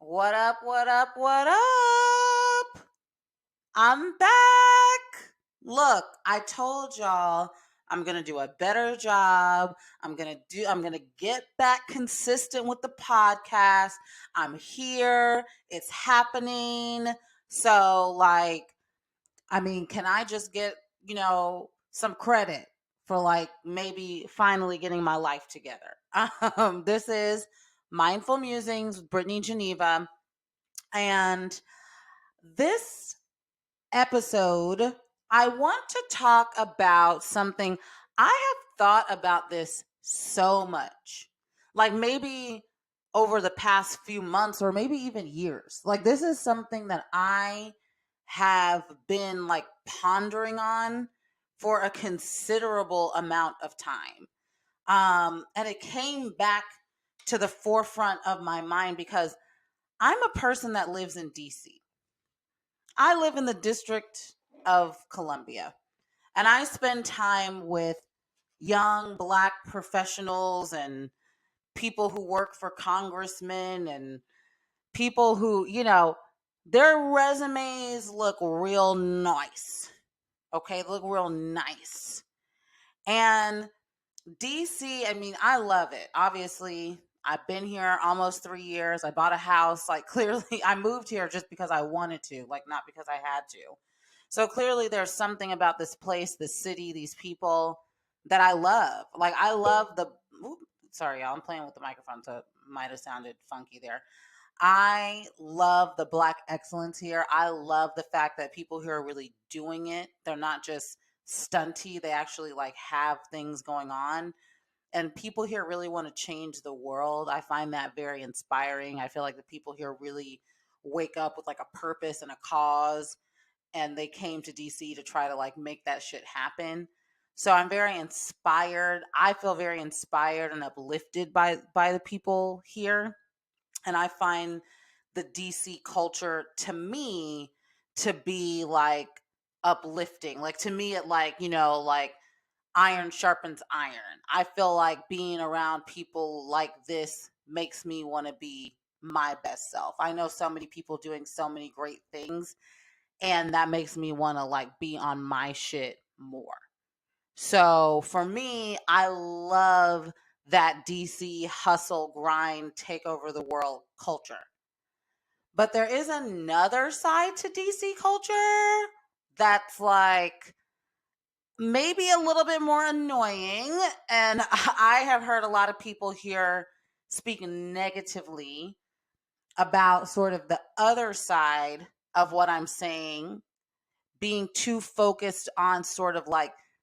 What up, what up, what up? I'm back. Look, I told y'all I'm going to do a better job. I'm going to get back consistent with the podcast. I'm here. It's happening. So can I just get, some credit for maybe finally getting my life together? This is Mindful Musings with Brittany Geneva. And this episode, I want to talk about something. I have thought about this so much. Like maybe over the past few months or maybe even years. Like this is something that I have been pondering on for a considerable amount of time. And it came back to the forefront of my mind because I'm a person that lives in DC. I live in the District of Columbia, and I spend time with young Black professionals and people who work for congressmen and people who, their resumes look real nice. Okay, they look real nice. And DC, I love it. Obviously, I've been here almost 3 years. I bought a house. Clearly, I moved here just because I wanted to, not because I had to. So clearly, there's something about this place, this city, these people that I love. I love the. Sorry, y'all. I'm playing with the microphone, so it might have sounded funky there. I love the Black excellence here. I love the fact that people here are really doing it. They're not just stunty. They actually have things going on. And people here really want to change the world. I find that very inspiring. I feel like the people here really wake up with a purpose and a cause, and they came to DC to try to make that shit happen. So I'm very inspired. I feel very inspired and uplifted by the people here. And I find the DC culture to me to be uplifting. To me it iron sharpens iron. I feel like being around people like this makes me want to be my best self. I know so many people doing so many great things, and that makes me want to be on my shit more. So for me, I love that DC hustle, grind, take over the world culture. But there is another side to DC culture that's maybe a little bit more annoying. And I have heard a lot of people here speak negatively about sort of the other side of what I'm saying, being too focused on sort of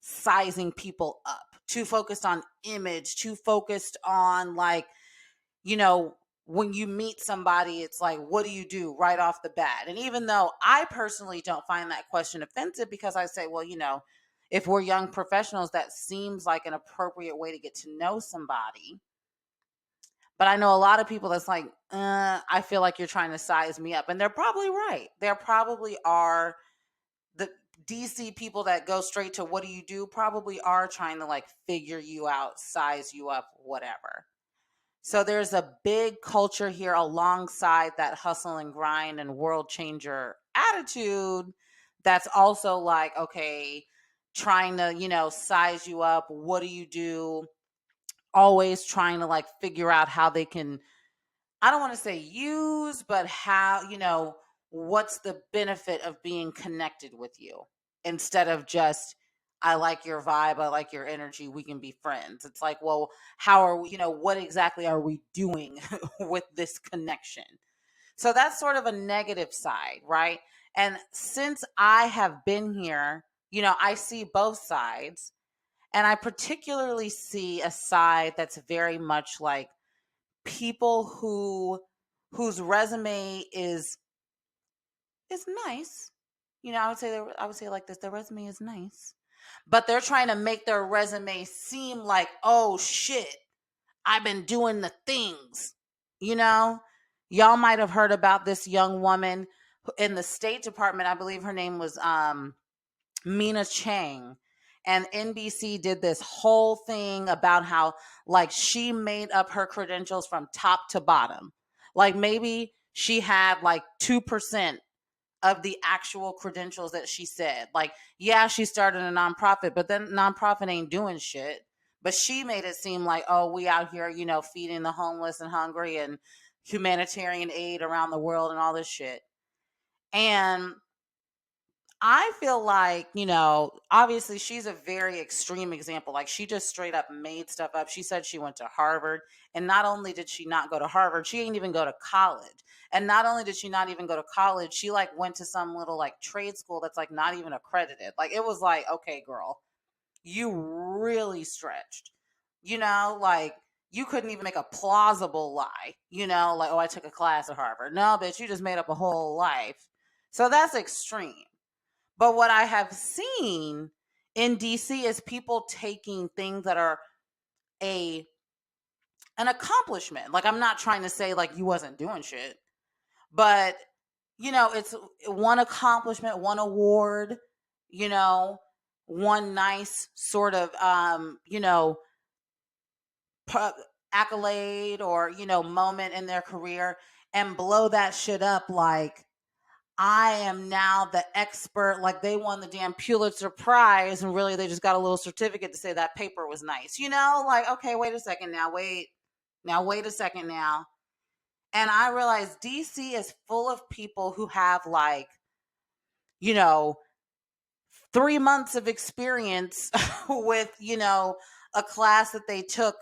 sizing people up, too focused on image, too focused on when you meet somebody, it's what do you do right off the bat? And even though I personally don't find that question offensive, because I say, well, if we're young professionals, that seems like an appropriate way to get to know somebody. But I know a lot of people that's I feel like you're trying to size me up. And they're probably right. There probably are the DC people that go straight to what do you do probably are trying to figure you out, size you up, whatever. So there's a big culture here alongside that hustle and grind and world changer attitude that's also okay, trying to, size you up. What do you do? Always trying to figure out how they can, I don't want to say use, but how, what's the benefit of being connected with you instead of just, I like your vibe, I like your energy, we can be friends. It's well, how are we, what exactly are we doing with this connection? So that's sort of a negative side, right? And since I have been here, I see both sides. And I particularly see a side that's very much people whose resume is nice. I would say like this, their resume is nice. But they're trying to make their resume seem like, oh shit, I've been doing the things. You know? Y'all might have heard about this young woman in the State Department. I believe her name was Mina Chang. And NBC did this whole thing about how she made up her credentials from top to bottom. Maybe she had like 2% of the actual credentials that she said. Like, yeah, she started a nonprofit, but then nonprofit ain't doing shit. But she made it seem like, oh, we out here, feeding the homeless and hungry and humanitarian aid around the world and all this shit. And I feel like, obviously she's a very extreme example. Like, she just straight up made stuff up. She said she went to Harvard. And not only did she not go to Harvard, she didn't even go to college. And not only did she not even go to college, she like went to some little like trade school that's like not even accredited. Like, it was like, okay, girl, you really stretched, like you couldn't even make a plausible lie, like, oh, I took a class at Harvard. No, bitch, you just made up a whole life. So that's extreme. But what I have seen in DC is people taking things that are a an accomplishment. Like, I'm not trying to say like you wasn't doing shit, but it's one accomplishment, one award, you know, one nice sort of accolade or moment in their career, and blow that shit up like I am now the expert, like they won the damn Pulitzer Prize, and really they just got a little certificate to say that paper was nice. Like, okay, wait a second now, wait a second now. And I realized DC is full of people who have like, you know, 3 months of experience with, a class that they took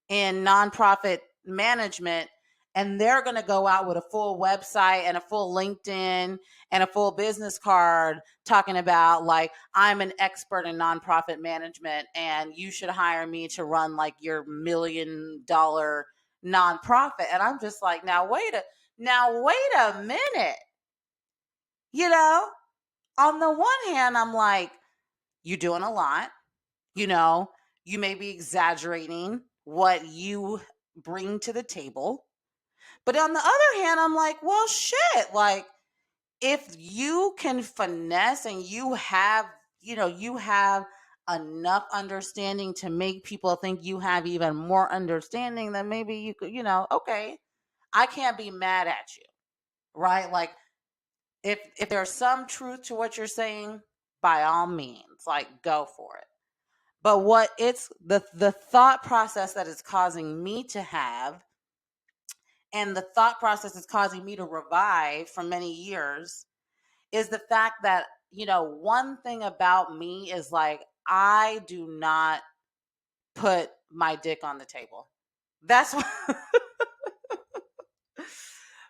in nonprofit management. And they're going to go out with a full website and a full LinkedIn and a full business card talking about, like, I'm an expert in nonprofit management and you should hire me to run like your $1 million nonprofit. And I'm just like, now wait a minute. On the one hand, I'm like, you doing a lot, you may be exaggerating what you bring to the table. But on the other hand, I'm like, well, shit, like, if you can finesse and you have enough understanding to make people think you have even more understanding, then maybe you could, okay, I can't be mad at you, right? Like, if there's some truth to what you're saying, by all means, like, go for it. But what it's the thought process that is causing me to have, and the thought process is causing me to revive for many years, is the fact that, one thing about me is like, I do not put my dick on the table. That's what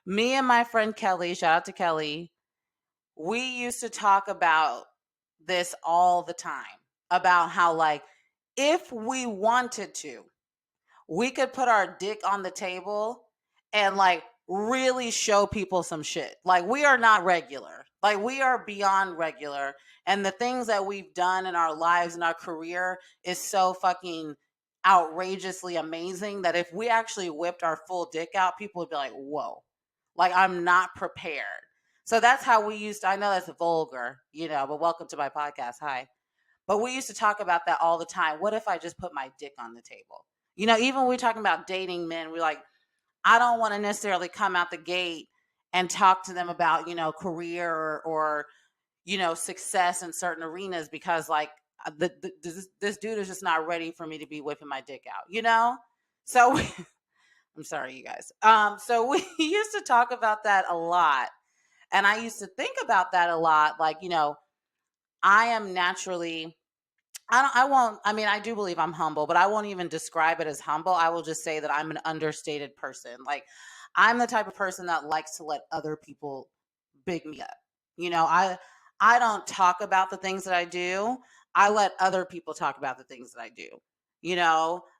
me and my friend Kelly, shout out to Kelly, we used to talk about this all the time, about how, like, if we wanted to, we could put our dick on the table and like really show people some shit. Like, we are not regular. Like, we are beyond regular. And the things that we've done in our lives and our career is so fucking outrageously amazing that if we actually whipped our full dick out, people would be like, whoa, like, I'm not prepared. So that's how we used to, I know that's vulgar, but welcome to my podcast. Hi. But we used to talk about that all the time. What if I just put my dick on the table? Even when we're talking about dating men, we're like, I don't want to necessarily come out the gate and talk to them about, career or success in certain arenas, because like this dude is just not ready for me to be whipping my dick out, So I'm sorry, you guys. So we used to talk about that a lot. And I used to think about that a lot. Like, I am naturally, I do believe I'm humble, but I won't even describe it as humble. I will just say that I'm an understated person. Like, I'm the type of person that likes to let other people big me up. I don't talk about the things that I do. I let other people talk about the things that I do.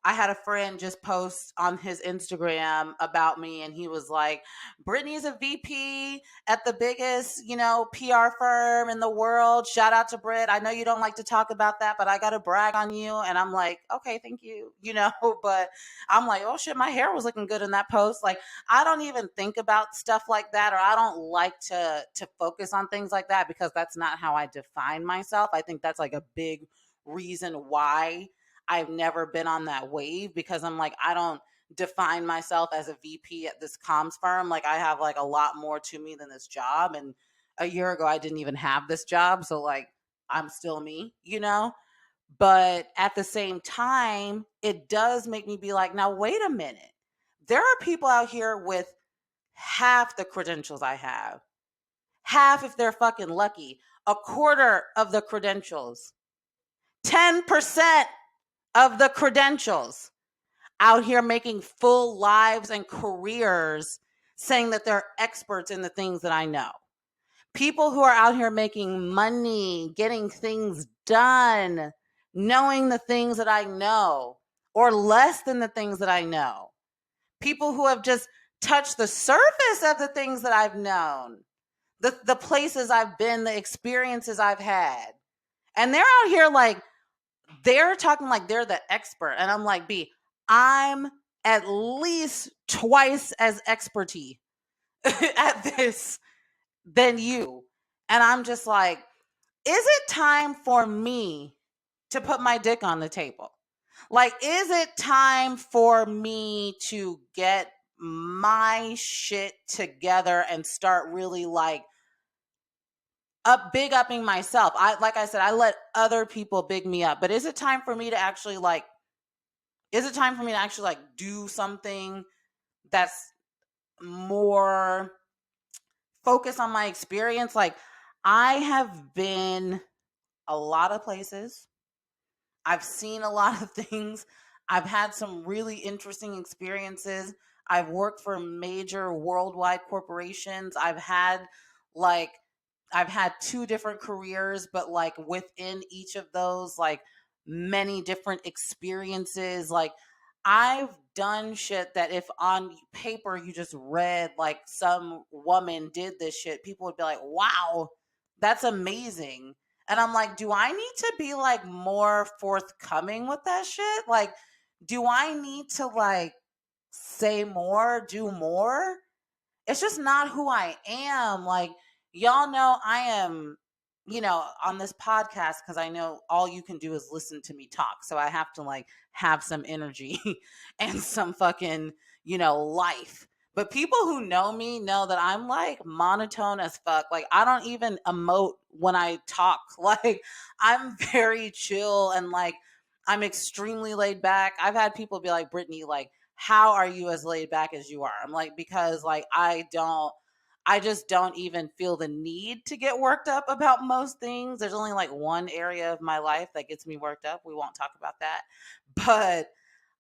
I had a friend just post on his Instagram about me, and he was like, Brittany's a VP at the biggest, PR firm in the world. Shout out to Britt. I know you don't like to talk about that, but I got to brag on you. And I'm like, okay, thank you, but I'm like, oh shit, my hair was looking good in that post. Like, I don't even think about stuff like that, or I don't like to focus on things like that, because that's not how I define myself. I think that's like a big reason why I've never been on that wave, because I'm like, I don't define myself as a VP at this comms firm. Like I have like a lot more to me than this job. And a year ago, I didn't even have this job. So like I'm still me, you know? But at the same time, it does make me be like, now, wait a minute. There are people out here with half the credentials I have, half if they're fucking lucky, a quarter of the credentials, 10% of the credentials out here making full lives and careers saying that they're experts in the things that I know. People who are out here making money, getting things done, knowing the things that I know, or less than the things that I know. People who have just touched the surface of the things that I've known, the places I've been, the experiences I've had. And they're out here like, they're talking like they're the expert. And I'm like, B, I'm at least twice as experty at this than you. And I'm just like, is it time for me to put my dick on the table? Like, is it time for me to get my shit together and start really like big upping myself? Like I said, I let other people big me up, but is it time for me to actually like, do something that's more focused on my experience? Like, I have been a lot of places. I've seen a lot of things. I've had some really interesting experiences. I've worked for major worldwide corporations. Like I've had two different careers, but like within each of those, like many different experiences. Like I've done shit that if on paper you just read like some woman did this shit, people would be like, wow, that's amazing. And I'm like, do I need to be like more forthcoming with that shit? Like, do I need to like say more, do more? It's just not who I am. Like, y'all know I am, on this podcast because I know all you can do is listen to me talk. So I have to like have some energy and some fucking, life. But people who know me know that I'm like monotone as fuck. Like, I don't even emote when I talk. Like, I'm very chill and like, I'm extremely laid back. I've had people be like, Brittany, like, how are you as laid back as you are? I'm like, because like I just don't even feel the need to get worked up about most things. There's only like one area of my life that gets me worked up. We won't talk about that. But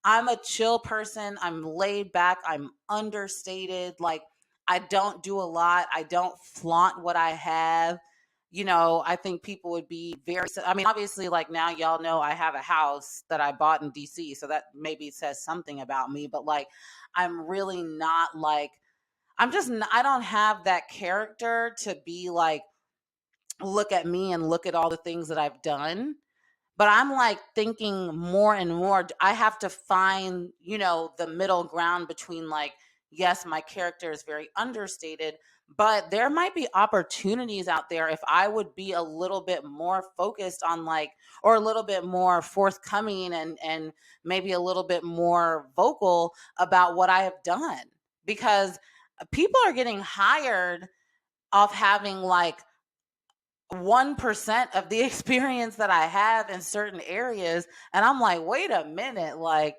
I'm a chill person. I'm laid back. I'm understated. Like, I don't do a lot. I don't flaunt what I have. I think people would be I mean, obviously, like now y'all know I have a house that I bought in DC. So that maybe says something about me. But like, I'm really not like, I don't have that character to be like, look at me and look at all the things that I've done. But I'm like thinking more and more, I have to find, the middle ground between like, yes, my character is very understated, but there might be opportunities out there if I would be a little bit more focused on like, or a little bit more forthcoming and maybe a little bit more vocal about what I have done. Because people are getting hired off having like 1% of the experience that I have in certain areas. And I'm like, wait a minute, like,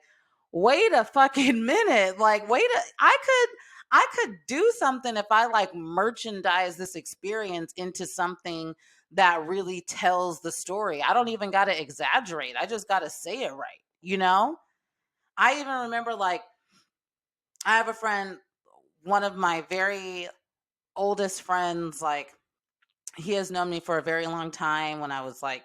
wait a fucking minute. Like, I could do something if I like merchandise this experience into something that really tells the story. I don't even got to exaggerate. I just got to say it right. I even remember like, I have a friend, one of my very oldest friends, like, he has known me for a very long time when I was like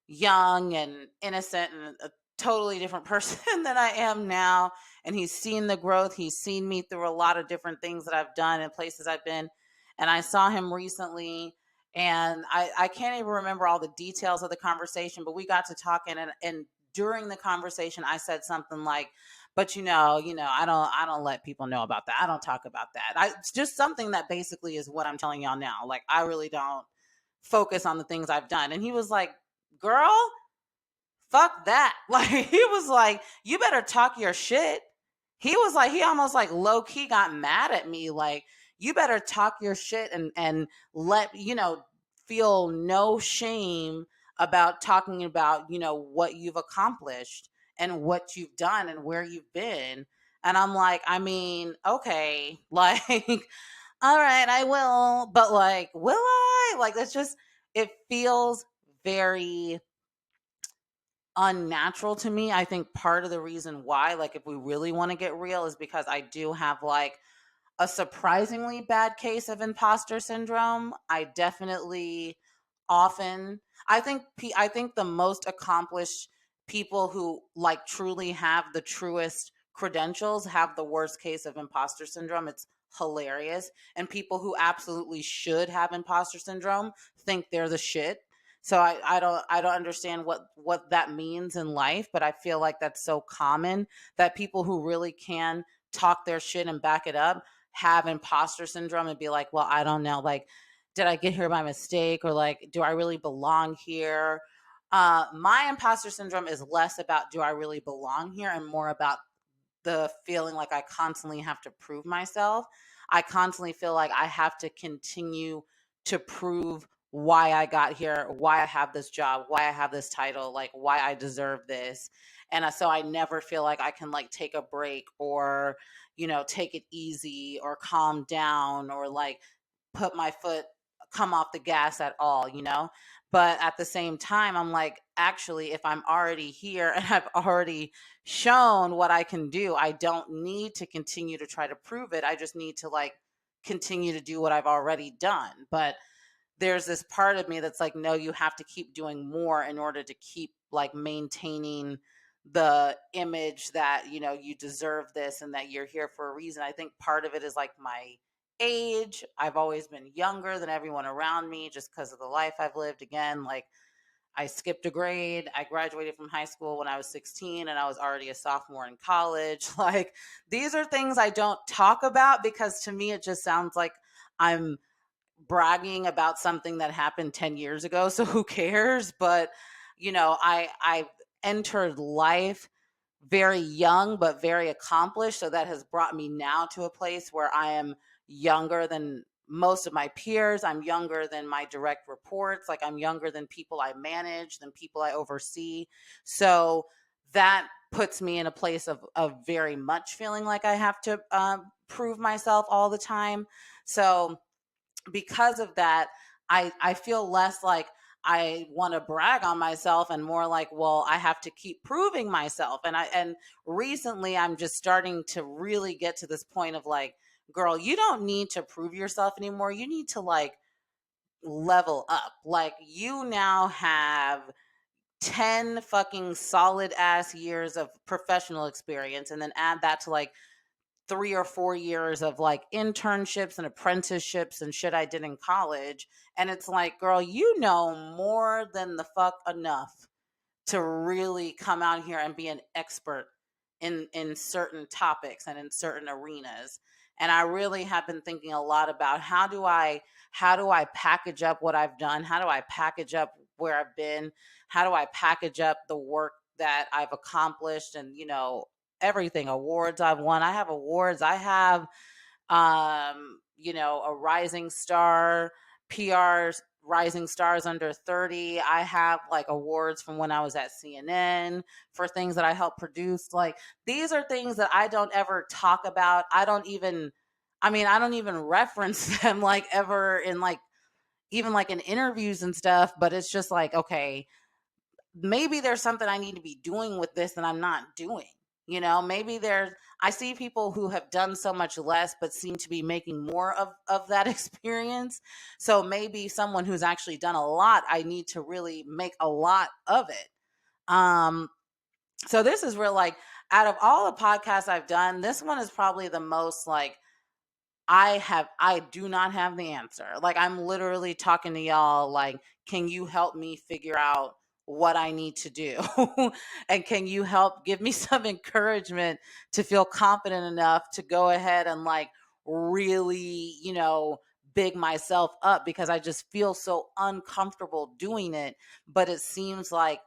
young and innocent and a totally different person than I am now. And he's seen the growth. He's seen me through a lot of different things that I've done and places I've been. And I saw him recently and I can't even remember all the details of the conversation, but we got to talking and during the conversation, I said something like, but I don't let people know about that. I don't talk about that. It's just something that basically is what I'm telling y'all now. Like, I really don't focus on the things I've done. And he was like, girl, fuck that. Like, he was like, you better talk your shit. he almost like low key got mad at me. Like, you better talk your shit and let, feel no shame about talking about, what you've accomplished and what you've done and where you've been. And I'm like, I mean, okay, like, all right, I will, but like, will I? Like, it's just, it feels very unnatural to me. I think part of the reason why, like, if we really want to get real, is because I do have like a surprisingly bad case of imposter syndrome. I definitely often, I think the most accomplished people who like truly have the truest credentials have the worst case of imposter syndrome. It's hilarious. And people who absolutely should have imposter syndrome think they're the shit. So I don't understand what that means in life, but I feel like that's so common that people who really can talk their shit and back it up have imposter syndrome and be like, well, I don't know, like, did I get here by mistake, or like, do I really belong here? My imposter syndrome is less about do I really belong here and more about the feeling like I constantly have to prove myself. I constantly feel like I have to continue to prove why I got here, why I have this job, why I have this title, like why I deserve this. And so I never feel like I can like take a break or, take it easy or calm down or like put my foot, come off the gas at all, But at the same time, I'm like, actually, if I'm already here and I've already shown what I can do, I don't need to continue to try to prove it. I just need to like continue to do what I've already done. But there's this part of me that's like, no, you have to keep doing more in order to keep like maintaining the image that, you deserve this and that you're here for a reason. I think part of it is like my age. I've always been younger than everyone around me just because of the life I've lived. Again, like, I skipped a grade. I graduated from high school when I was 16 and I was already a sophomore in college. Like, these are things I don't talk about because to me it just sounds like I'm bragging about something that happened 10 years ago. So who cares? But, I've entered life very young, but very accomplished. So that has brought me now to a place where I am younger than most of my peers. I'm younger than my direct reports. Like, I'm younger than people I manage, than people I oversee. So that puts me in a place of very much feeling like I have to prove myself all the time. So because of that, I feel less like I want to brag on myself and more like, well, I have to keep proving myself. And recently I'm just starting to really get to this point of like, girl, you don't need to prove yourself anymore. You need to like level up. Like, you now have 10 fucking solid ass years of professional experience, and then add that to like 3 or 4 years of like internships and apprenticeships and shit I did in college. And it's like, girl, you know more than the fuck enough to really come out here and be an expert in certain topics and in certain arenas. And I really have been thinking a lot about how do I package up what I've done? How do I package up where I've been? How do I package up the work that I've accomplished and, everything, awards I've won. I have awards. I have a rising star, PR's Rising Stars Under 30. I have like awards from when I was at CNN for things that I helped produce. Like, these are things that I don't ever talk about. I don't even reference them like ever in like even like in interviews and stuff, but it's just like, okay, maybe there's something I need to be doing with this that I'm not doing. Maybe I see people who have done so much less but seem to be making more of that experience. So maybe someone who's actually done a lot, I need to really make a lot of it. Um, so this is real, like, out of all the podcasts I've done, this one is probably the most like I do not have the answer. Like, I'm literally talking to y'all like, can you help me figure out what I need to do? And can you help give me some encouragement to feel confident enough to go ahead and like really, big myself up, because I just feel so uncomfortable doing it. But it seems like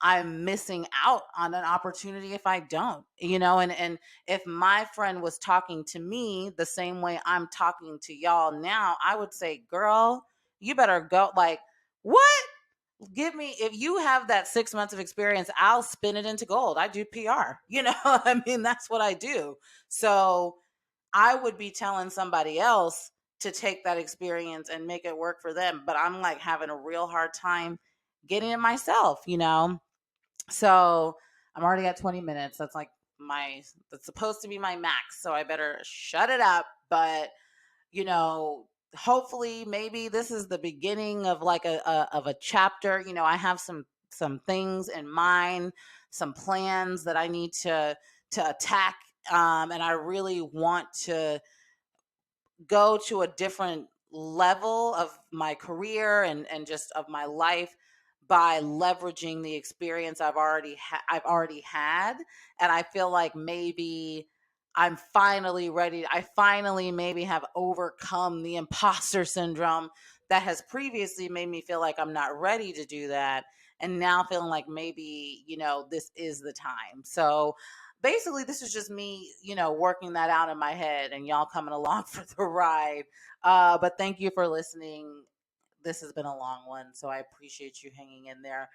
I'm missing out on an opportunity if I don't, and if my friend was talking to me the same way I'm talking to y'all now, I would say, girl, you better go. Like, what? Give me, if you have that 6 months of experience, I'll spin it into gold. I do PR, I mean, that's what I do. So I would be telling somebody else to take that experience and make it work for them. But I'm like having a real hard time getting it myself. So I'm already at 20 minutes. That's supposed to be my max. So I better shut it up. But, hopefully maybe this is the beginning of like of a chapter. I have some things in mind, some plans that I need to attack. And I really want to go to a different level of my career and just of my life by leveraging the experience I've already had. And I feel like maybe I'm finally ready. I finally maybe have overcome the imposter syndrome that has previously made me feel like I'm not ready to do that, and now feeling like maybe, this is the time. So basically this is just me, working that out in my head, and y'all coming along for the ride. But thank you for listening. This has been a long one, so I appreciate you hanging in there.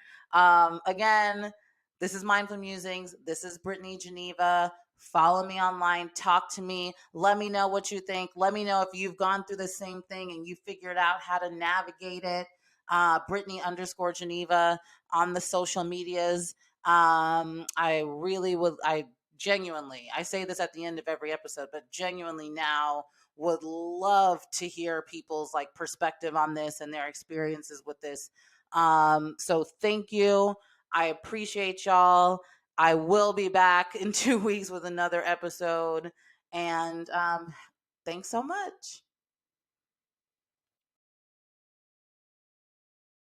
Again, this is Mindful Musings. This is Brittany Geneva. Follow me online, talk to me, let me know what you think. Let me know if you've gone through the same thing and you figured out how to navigate it. Brittany_Geneva on the social medias. I really would, I genuinely, I say this at the end of every episode, but genuinely now would love to hear people's like perspective on this and their experiences with this. So thank you. I appreciate y'all. I will be back in 2 weeks with another episode. And thanks so much.